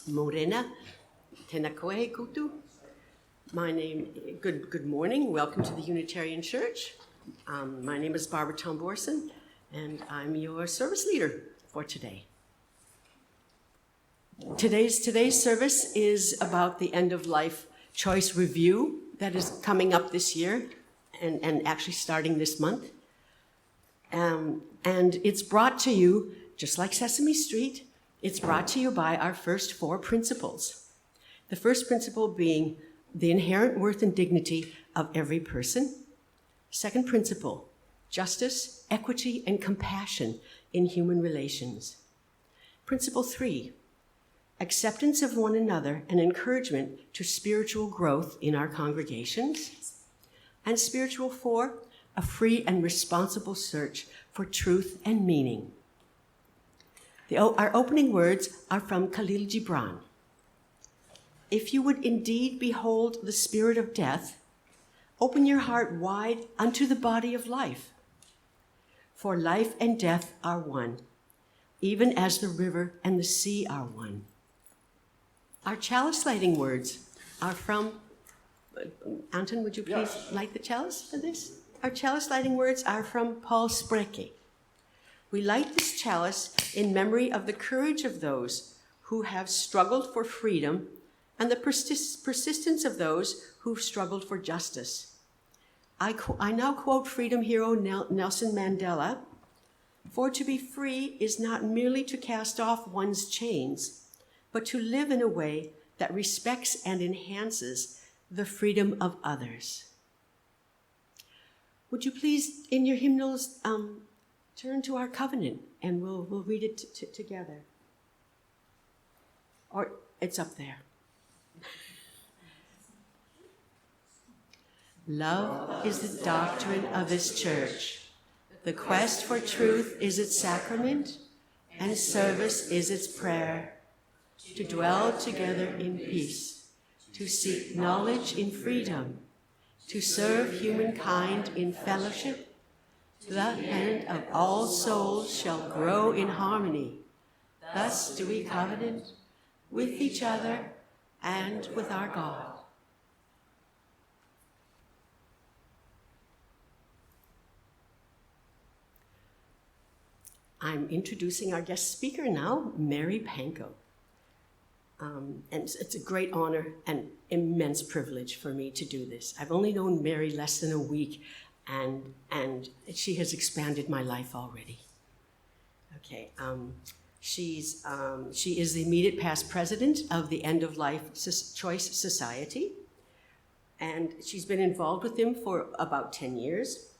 Morena, tēnā koe kutu. Good morning. Welcome to the Unitarian Church. My name is Barbara Thomborson, and I'm your service leader for today. Today's service is about the end of life choice review that is coming up this year and actually starting this month. And it's brought to you, just like Sesame Street, it's brought to you by our first four principles. The first principle being the inherent worth and dignity of every person. Second principle, justice, equity, and compassion in human relations. Principle 3, acceptance of one another and encouragement to spiritual growth in our congregations. And spiritual 4, a free and responsible search for truth and meaning. Our opening words are from Khalil Gibran. If you would indeed behold the spirit of death, open your heart wide unto the body of life. For life and death are one, even as the river and the sea are one. Our chalice lighting words are from, Anton, would you please light the chalice for this? Our chalice lighting words are from Paul Spreke. We light this chalice in memory of the courage of those who have struggled for freedom and the persistence of those who've struggled for justice. I now quote freedom hero Nelson Mandela, "For to be free is not merely to cast off one's chains, but to live in a way that respects and enhances the freedom of others." Would you please, in your hymnals, turn to our covenant, and we'll read it together. Or it's up there. Love is the doctrine of this church. The quest for truth is its sacrament, and service is its prayer. To dwell together in peace, to seek knowledge in freedom, to serve humankind in fellowship, the hand of all souls shall grow in harmony. Thus do we covenant with each other and with our God. I'm introducing our guest speaker now, Mary Panko. And it's a great honor and immense privilege for me to do this. I've only known Mary less than a week, and she has expanded my life already. Okay, she is the immediate past president of the End of Life Choice Society, and she's been involved with them for about 10 years.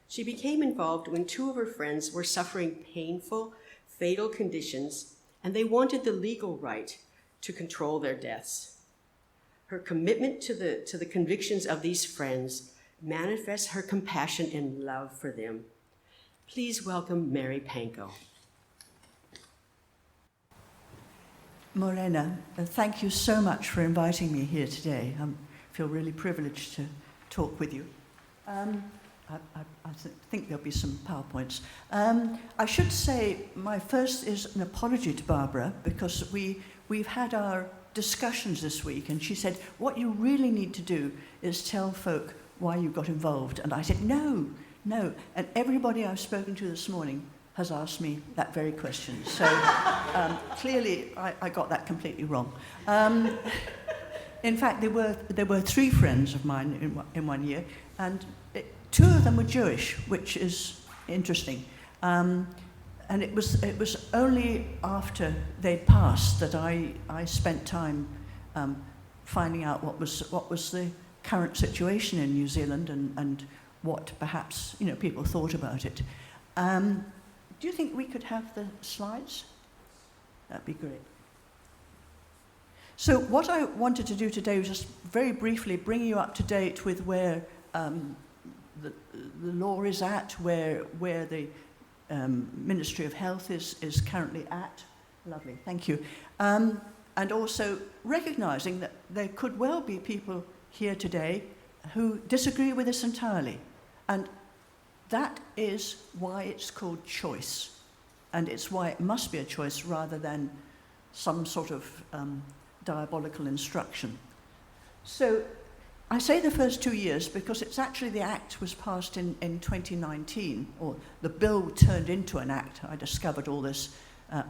She became involved when 2 of her friends were suffering painful, fatal conditions, and they wanted the legal right to control their deaths. Her commitment to the convictions of these friends manifests her compassion and love for them. Please welcome Mary Panko. Morena, thank you so much for inviting me here today. I feel really privileged to talk with you. I think there'll be some PowerPoints. I should say my first is an apology to Barbara, because we've had our discussions this week, and she said, what you really need to do is tell folk why you got involved. And I said, no. And everybody I've spoken to this morning has asked me that very question. So clearly I got that completely wrong. In fact, there were 3 friends of mine in one year, and 2 of them were Jewish, which is interesting. And it was only after they'd passed that I spent time finding out what was the current situation in New Zealand and what perhaps people thought about it. Do you think we could have the slides? That'd be great. So what I wanted to do today was just very briefly bring you up to date with where the law is at, where the Ministry of Health is currently at. Lovely, thank you. And also recognising that there could well be people here today who disagree with us entirely. And that is why it's called choice. And it's why it must be a choice rather than some sort of diabolical instruction. So I say the first 2 years because it's actually the Act was passed in 2019, or the bill turned into an Act. I discovered all this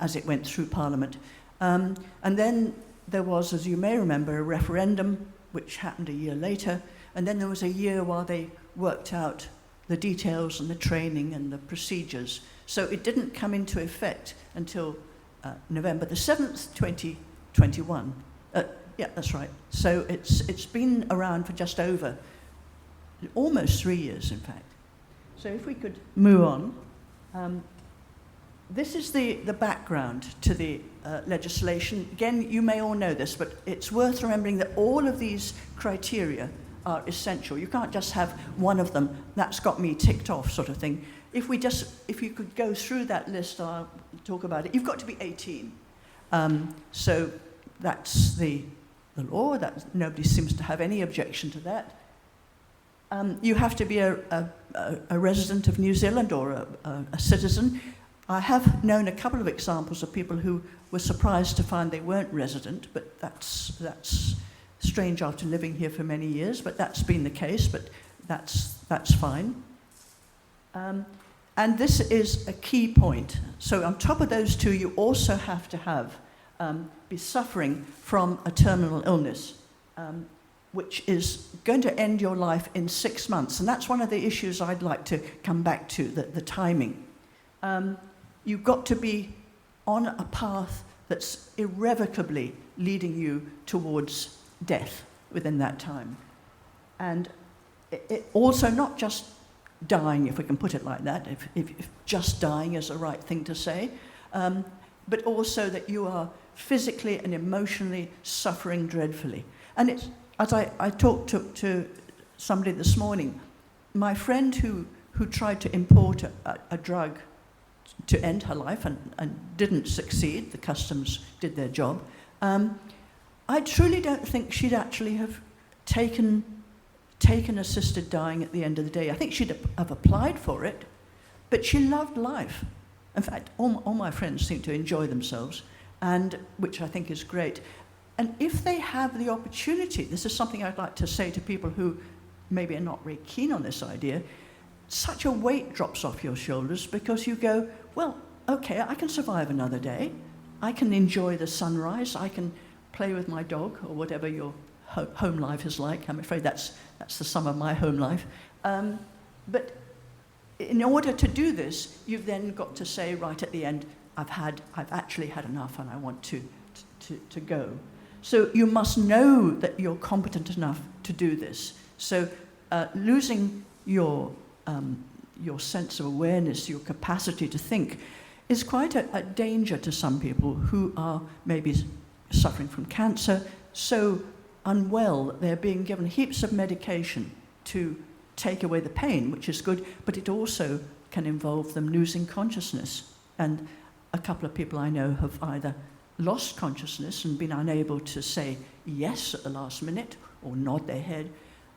as it went through Parliament. And then there was, as you may remember, a referendum, which happened a year later. And then there was a year while they worked out the details and the training and the procedures. So it didn't come into effect until November the 7th, 2021. Yeah, that's right. So it's been around for just over, almost 3 years, in fact. So if we could move on. This is the background to the legislation. Again, you may all know this, but it's worth remembering that all of these criteria are essential. You can't just have one of them, that's got me ticked off sort of thing. If you could go through that list, I'll talk about it. You've got to be 18. So that's the law. That nobody seems to have any objection to that. You have to be a resident of New Zealand or a citizen. I have known a couple of examples of people who were surprised to find they weren't resident, but that's strange after living here for many years, but that's been the case, but that's fine. And this is a key point. So on top of those two, you also have to be suffering from a terminal illness, which is going to end your life in 6 months. And that's one of the issues I'd like to come back to, the timing. You've got to be on a path that's irrevocably leading you towards death within that time. And it also not just dying, if we can put it like that, if just dying is the right thing to say, but also that you are physically and emotionally suffering dreadfully. And it's, as I talked to somebody this morning, my friend who tried to import a drug to end her life and didn't succeed, the customs did their job, I truly don't think she'd actually have taken assisted dying at the end of the day. I think she'd have applied for it, but she loved life. In fact, all my friends seem to enjoy themselves, and which I think is great. And if they have the opportunity, this is something I'd like to say to people who maybe are not very keen on this idea, such a weight drops off your shoulders because you go, well, okay, I can survive another day. I can enjoy the sunrise. I can play with my dog or whatever your home life is like. I'm afraid that's the sum of my home life. But in order to do this, you've then got to say right at the end, I've actually had enough and I want to go. So you must know that you're competent enough to do this. So losing your sense of awareness, your capacity to think, is quite a danger to some people who are maybe suffering from cancer, so unwell that they're being given heaps of medication to take away the pain, which is good, but it also can involve them losing consciousness. And a couple of people I know have either lost consciousness and been unable to say yes at the last minute or nod their head,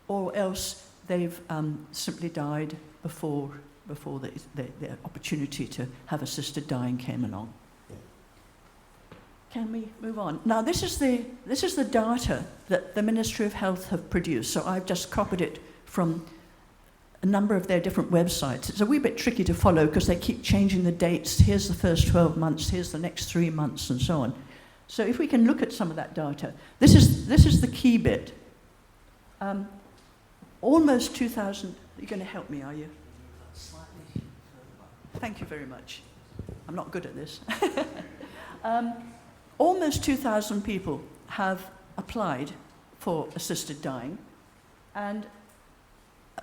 or else they've simply died before the opportunity to have assisted dying came along. Can we move on? Now, this is the data that the Ministry of Health have produced. So I've just copied it from a number of their different websites. It's a wee bit tricky to follow because they keep changing the dates. Here's the first 12 months, here's the next 3 months, and so on. So if we can look at some of that data, this is the key bit. Almost 2,000. You're going to help me, are you? Thank you very much. I'm not good at this. Almost 2,000 people have applied for assisted dying, and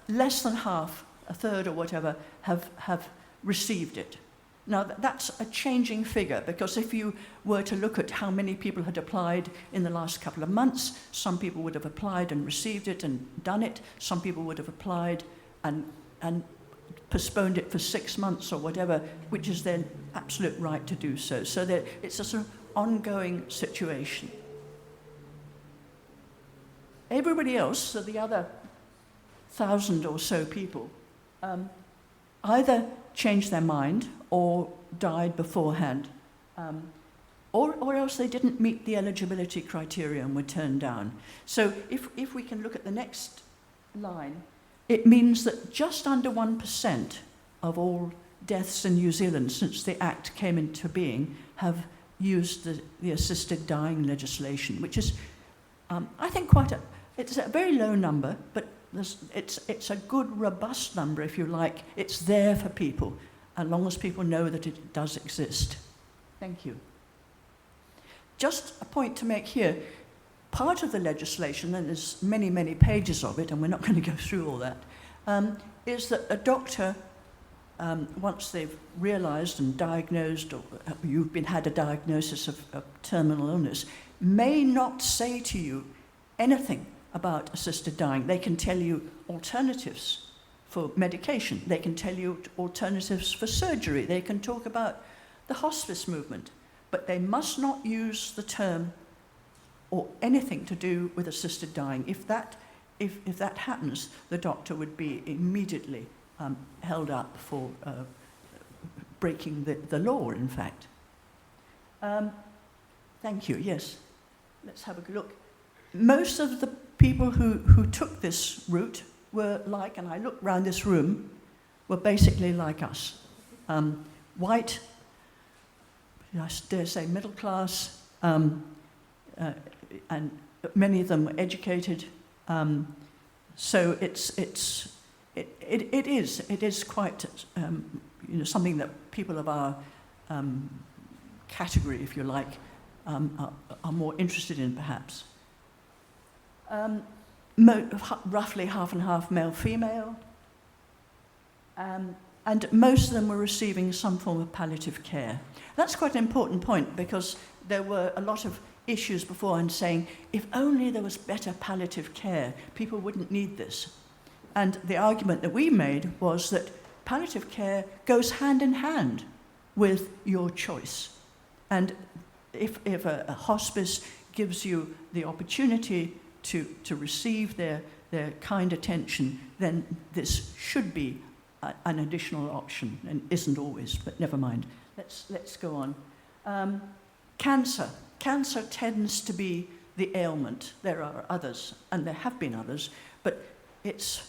less than half, a third or whatever, have received it. Now, that's a changing figure, because if you were to look at how many people had applied in the last couple of months, some people would have applied and received it and done it. Some people would have applied and postponed it for 6 months or whatever, which is their absolute right to do so. So that it's a sort of ongoing situation. Everybody else, so the other 1,000 or so people, either changed their mind or died beforehand. or else they didn't meet the eligibility criteria and were turned down. So if we can look at the next line, it means that just under 1% of all deaths in New Zealand since the Act came into being have used the assisted dying legislation, which is, I think, it's a very low number, but it's a good, robust number, if you like. It's there for people, as long as people know that it does exist. Thank you. Just a point to make here. Part of the legislation, and there's many, many pages of it, and we're not going to go through all that, is that a doctor, once they've realized and diagnosed, or you've had a diagnosis of terminal illness, may not say to you anything about assisted dying. They can tell you alternatives for medication. They can tell you alternatives for surgery. They can talk about the hospice movement. But they must not use the term or anything to do with assisted dying. If that happens, the doctor would be immediately held up for breaking the law, in fact. Thank you, yes. Let's have a look. Most of the people who took this route were like, and I look around this room, were basically like us. White, I dare say middle class, and many of them were educated. So it is quite something that people of our category, if you like, are more interested in, perhaps. Roughly half and half male-female, and most of them were receiving some form of palliative care. That's quite an important point, because there were a lot of issues before and saying, if only there was better palliative care, people wouldn't need this. And the argument that we made was that palliative care goes hand in hand with your choice. And if a hospice gives you the opportunity to receive their kind attention, then this should be an additional option, and isn't always, but never mind. Let's go on. Cancer. Cancer tends to be the ailment. There are others, and there have been others, but it's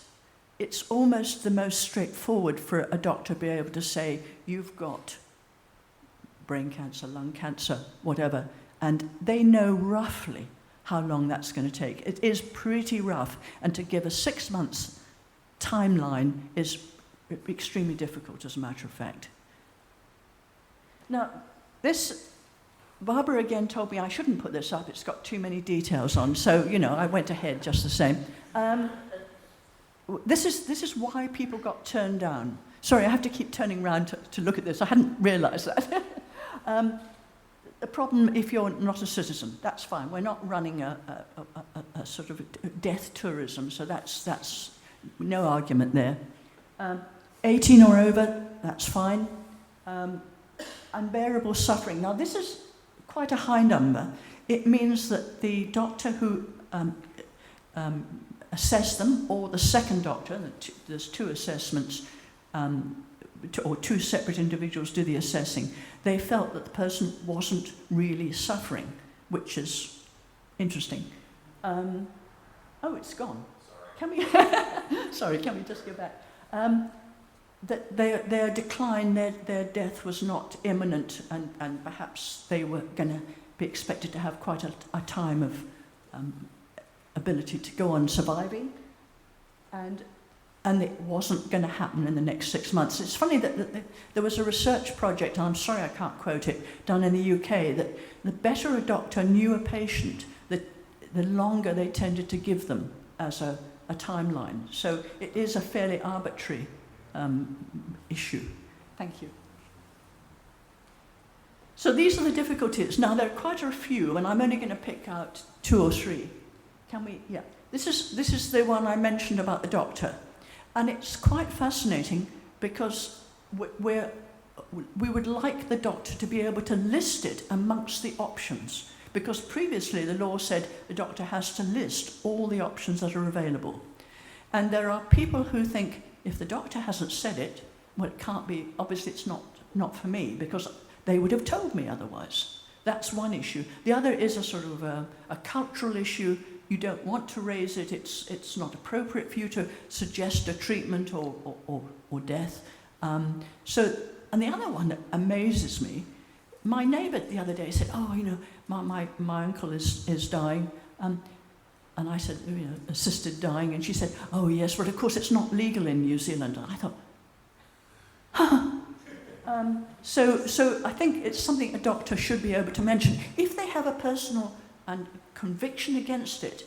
almost the most straightforward for a doctor to be able to say, you've got brain cancer, lung cancer, whatever, and they know roughly how long that's going to take. It is pretty rough, and to give a 6 months timeline is extremely difficult, as a matter of fact. Now, Barbara again told me I shouldn't put this up, it's got too many details on, so, I went ahead just the same. This is why people got turned down. Sorry, I have to keep turning around to look at this, I hadn't realised that. The problem, if you're not a citizen, that's fine. We're not running a sort of death tourism, so that's no argument there. 18 or over, that's fine. Unbearable suffering. Now, this is quite a high number. It means that the doctor who assessed them, or the second doctor, there's two assessments, or two separate individuals do the assessing, they felt that the person wasn't really suffering, which is interesting. Oh, it's gone. Sorry. Can we just go back? That their decline, their death was not imminent, and perhaps they were going to be expected to have quite a time of ability to go on surviving, and it wasn't going to happen in the next 6 months. It's funny that there was a research project, I'm sorry I can't quote it, done in the UK, that the better a doctor knew a patient, the longer they tended to give them as a timeline. So it is a fairly arbitrary issue. Thank you. So these are the difficulties. Now, there are quite a few, and I'm only going to pick out 2 or 3. Can we? Yeah. This is the one I mentioned about the doctor. And it's quite fascinating because we would like the doctor to be able to list it amongst the options, because previously the law said the doctor has to list all the options that are available. And there are people who think, if the doctor hasn't said it, well, it can't be, obviously it's not for me, because they would have told me otherwise. That's one issue. The other is a sort of a cultural issue. You don't want to raise it. It's not appropriate for you to suggest a treatment or death. And the other one that amazes me, my neighbour the other day said, "Oh, you know, my uncle is dying." And I said, "You know, assisted dying." And she said, "Oh, yes, but of course it's not legal in New Zealand." And I thought, so I think it's something a doctor should be able to mention. If they have a personal and conviction against it,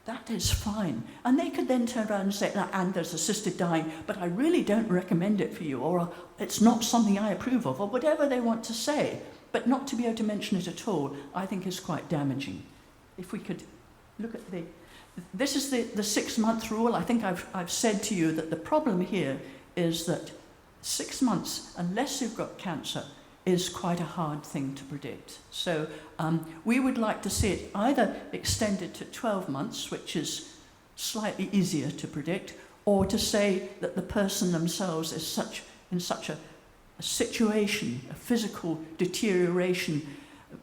that is fine. And they could then turn around and say, "And there's assisted dying, but I really don't recommend it for you," or "It's not something I approve of," or whatever they want to say. But not to be able to mention it at all, I think is quite damaging. If we could look at this is the 6-month rule. I think I've said to you that the problem here is that 6 months, unless you've got cancer, is quite a hard thing to predict. So we would like to see it either extended to 12 months, which is slightly easier to predict, or to say that the person themselves is in such a situation, a physical deterioration,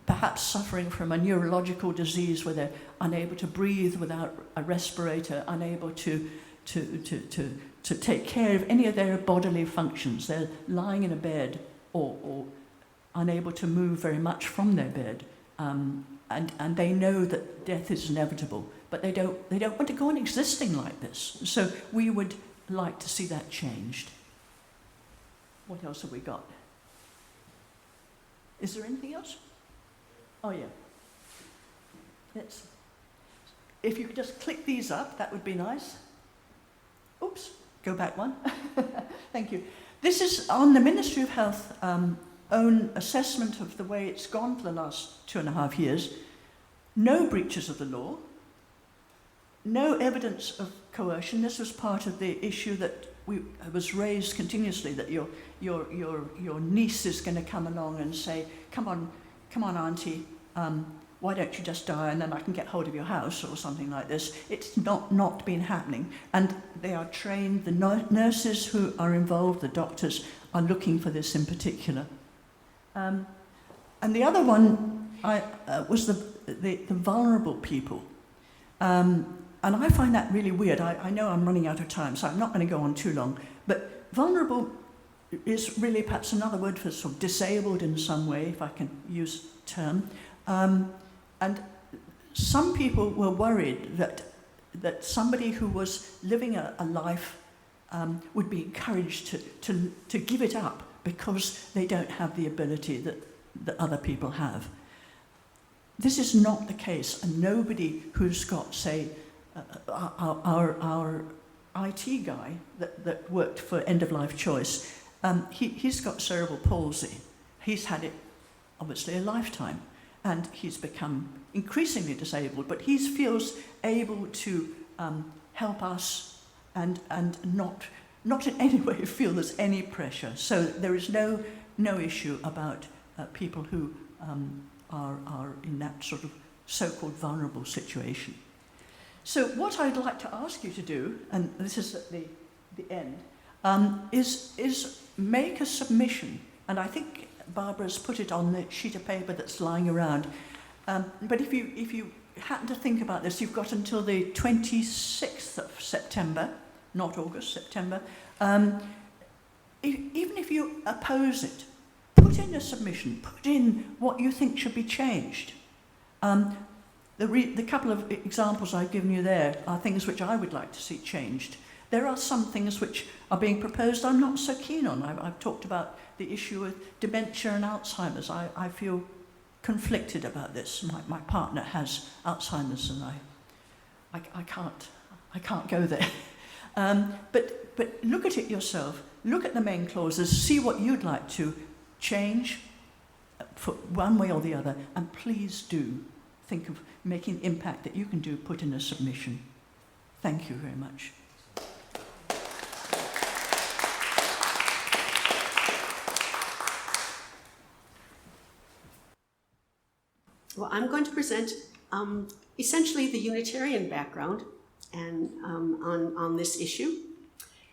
perhaps suffering from a neurological disease where they're unable to breathe without a respirator, unable to take care of any of their bodily functions. They're lying in a bed or unable to move very much from their bed, and they know that death is inevitable, but they don't want to go on existing like this. So we would like to see that changed. What else have we got? Is there anything else? Oh, yeah. If you could just click these up, that would be nice. Oops, go back one. Thank you. This is on the Ministry of Health own assessment of the way it's gone for the last 2.5 years. No breaches of the law. No evidence of coercion. This was part of the issue that was raised continuously, that your niece is going to come along and say, come on, auntie, why don't you just die and then I can get hold of your house, or something like this. It's not been happening. And they are trained, the nurses who are involved, the doctors, are looking for this in particular. And the other one was the vulnerable people. And I find that really weird. I know I'm running out of time, so I'm not going to go on too long. But vulnerable is really perhaps another word for sort of disabled in some way, if I can use the term. And some people were worried that somebody who was living a life would be encouraged to give it up because they don't have the ability that other people have. This is not the case, and nobody who's got, say, our IT guy that worked for End of Life Choice, he's got cerebral palsy. He's had it, obviously, a lifetime, and he's become increasingly disabled, but he feels able to help us and not in any way feel there's any pressure. So there is no issue about people who are in that sort of so-called vulnerable situation. So what I'd like to ask you to do, and this is at the end, is make a submission. And I think Barbara's put it on the sheet of paper that's lying around. But if you happen to think about this, you've got until the 26th of September, not August, September. Even if you oppose it, put in a submission, put in what you think should be changed. The couple of examples I've given you there are things which I would like to see changed. There are some things which are being proposed I'm not so keen on. I've talked about the issue of dementia and Alzheimer's. I feel conflicted about this. My partner has Alzheimer's, and I can't go there. But look at it yourself. Look at the main clauses. See what you'd like to change for one way or the other, and please do think of making impact that you can do. Put in a submission. Thank you very much. Well, I'm going to present essentially the Unitarian background and on this issue.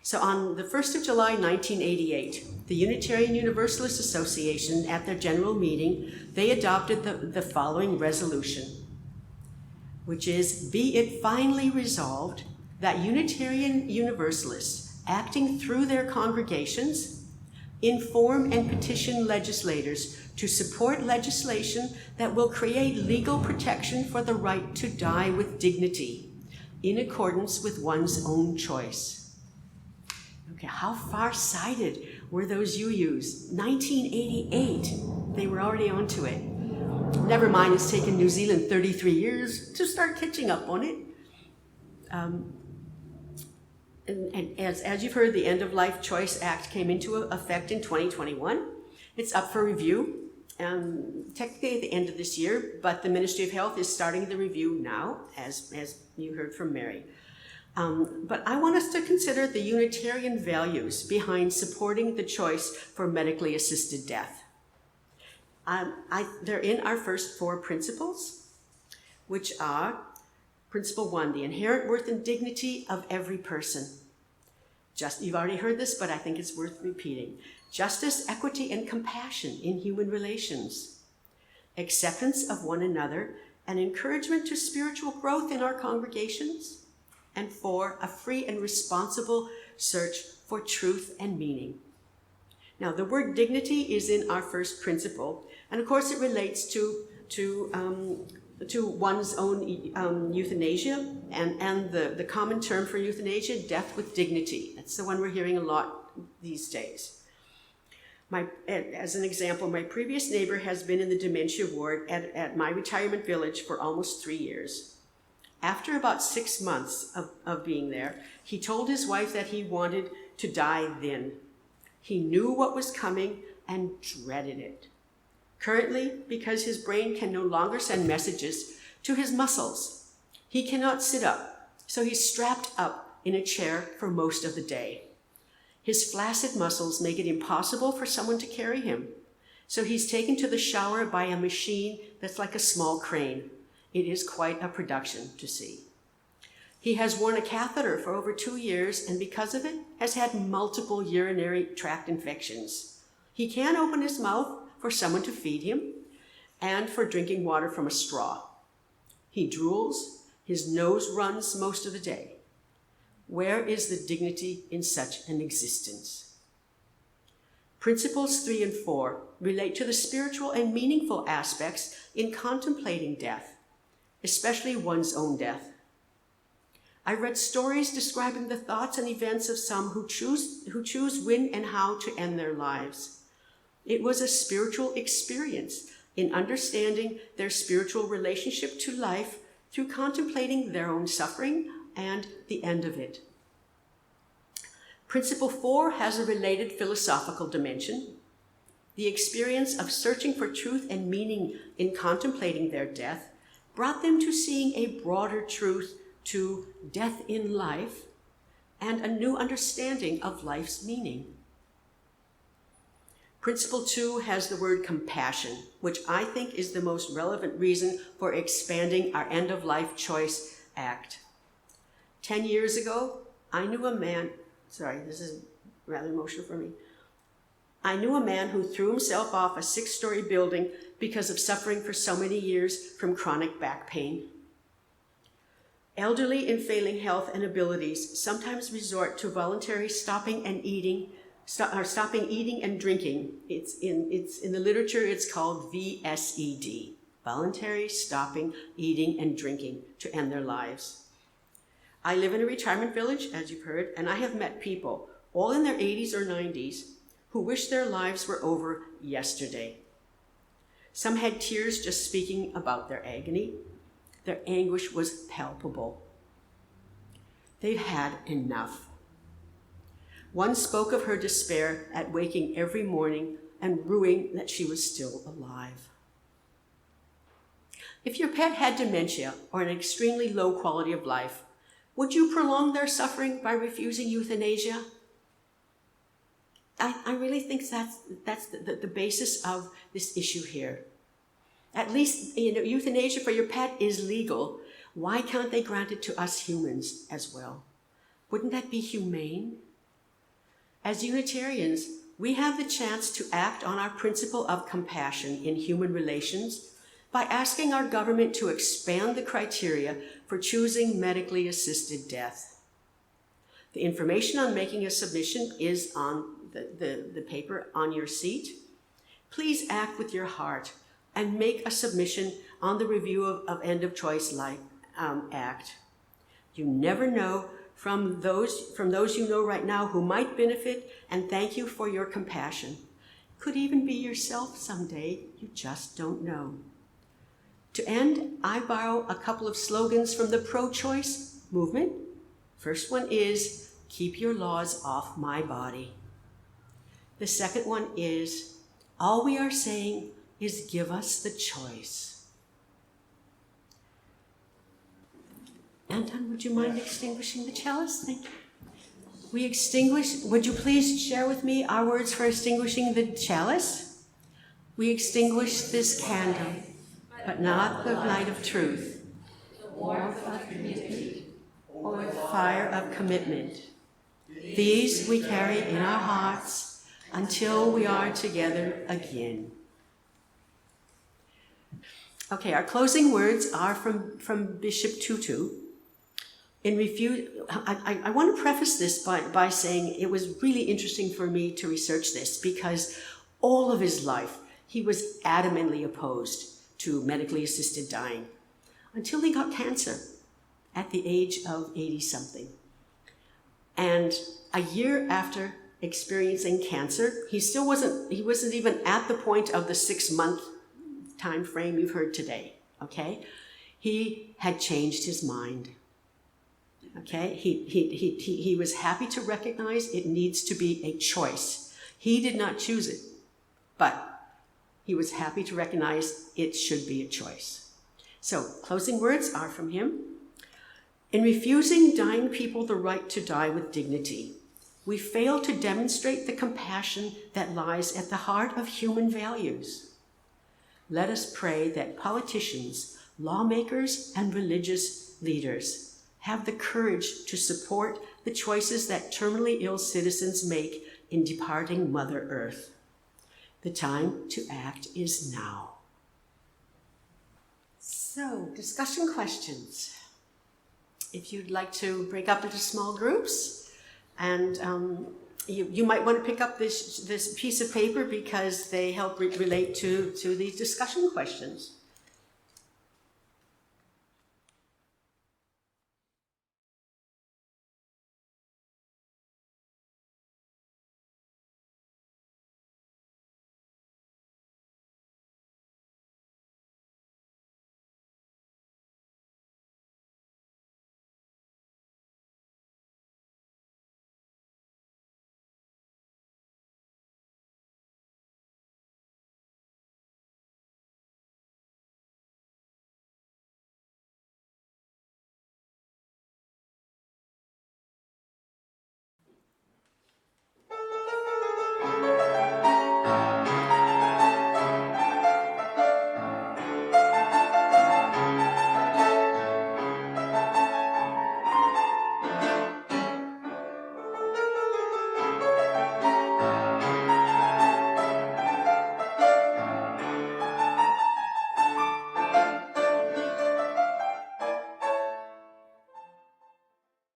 So on the 1st of July, 1988, the Unitarian Universalist Association, at their general meeting, they adopted the following resolution, which is, be it finally resolved that Unitarian Universalists, acting through their congregations, inform and petition legislators to support legislation that will create legal protection for the right to die with dignity, in accordance with one's own choice. Okay, how far-sighted were those UUs? 1988, they were already onto it. Never mind, it's taken New Zealand 33 years to start catching up on it. And as you've heard, the End of Life Choice Act came into effect in 2021. It's up for review, technically at the end of this year, but the Ministry of Health is starting the review now, as you heard from Mary. But I want us to consider the Unitarian values behind supporting the choice for medically assisted death. They're in our first 4 principles, which are Principle 1, the inherent worth and dignity of every person. You've already heard this, but I think it's worth repeating. Justice, equity, and compassion in human relations. Acceptance of one another and encouragement to spiritual growth in our congregations. And 4, a free and responsible search for truth and meaning. Now, the word dignity is in our first principle, and of course it relates to one's own euthanasia, and the common term for euthanasia, death with dignity. That's the one we're hearing a lot these days. As an example, my previous neighbor has been in the dementia ward at my retirement village for almost 3 years. After about 6 months of being there, he told his wife that he wanted to die then. He knew what was coming and dreaded it. Currently, because his brain can no longer send messages to his muscles, he cannot sit up, so he's strapped up in a chair for most of the day. His flaccid muscles make it impossible for someone to carry him, so he's taken to the shower by a machine that's like a small crane. It is quite a production to see. He has worn a catheter for over 2 years, and because of it, has had multiple urinary tract infections. He can't open his mouth for someone to feed him, and for drinking water from a straw. He drools, his nose runs most of the day. Where is the dignity in such an existence? Principles 3 and 4 relate to the spiritual and meaningful aspects in contemplating death, especially one's own death. I read stories describing the thoughts and events of some who choose when and how to end their lives. It was a spiritual experience in understanding their spiritual relationship to life through contemplating their own suffering and the end of it. Principle 4 has a related philosophical dimension. The experience of searching for truth and meaning in contemplating their death brought them to seeing a broader truth to death in life and a new understanding of life's meaning. Principle 2 has the word compassion, which I think is the most relevant reason for expanding our End-of-Life Choice Act. 10 years ago, I knew a man, this is rather emotional for me. I knew a man who threw himself off a 6-story building because of suffering for so many years from chronic back pain. Elderly and failing health and abilities sometimes resort to voluntary stopping eating and drinking. It's in the literature, it's called VSED, voluntary stopping, eating, and drinking to end their lives. I live in a retirement village, as you've heard, and I have met people, all in their 80s or 90s, who wish their lives were over yesterday. Some had tears just speaking about their agony. Their anguish was palpable. They'd had enough. One spoke of her despair at waking every morning and ruing that she was still alive. If your pet had dementia or an extremely low quality of life, would you prolong their suffering by refusing euthanasia? I really think that's the basis of this issue here. At least, euthanasia for your pet is legal. Why can't they grant it to us humans as well? Wouldn't that be humane? As Unitarians, we have the chance to act on our principle of compassion in human relations by asking our government to expand the criteria for choosing medically assisted death. The information on making a submission is on the paper on your seat. Please act with your heart and make a submission on the review of End of Choice Life Act. You never know from those you know right now who might benefit, and thank you for your compassion. Could even be yourself someday, you just don't know. To end, I borrow a couple of slogans from the pro-choice movement. First one is, keep your laws off my body. The second one is, all we are saying is give us the choice. Anton, would you mind extinguishing the chalice? Thank you. Would you please share with me our words for extinguishing the chalice? We extinguish this candle, but not the light of truth, the warmth of community, or the fire of commitment. These we carry in our hearts until we are together again. Okay, our closing words are from Bishop Tutu. I want to preface this by saying it was really interesting for me to research this because all of his life he was adamantly opposed to medically assisted dying until he got cancer at the age of 80-something. And a year after experiencing cancer, he wasn't even at the point of the 6-month time frame you've heard today, okay? He had changed his mind. Okay, he was happy to recognize it needs to be a choice. He did not choose it, but he was happy to recognize it should be a choice. So, closing words are from him. In refusing dying people the right to die with dignity, we fail to demonstrate the compassion that lies at the heart of human values. Let us pray that politicians, lawmakers, and religious leaders have the courage to support the choices that terminally ill citizens make in departing Mother Earth. The time to act is now. So, discussion questions. If you'd like to break up into small groups, and you might want to pick up this piece of paper because they help relate to these discussion questions.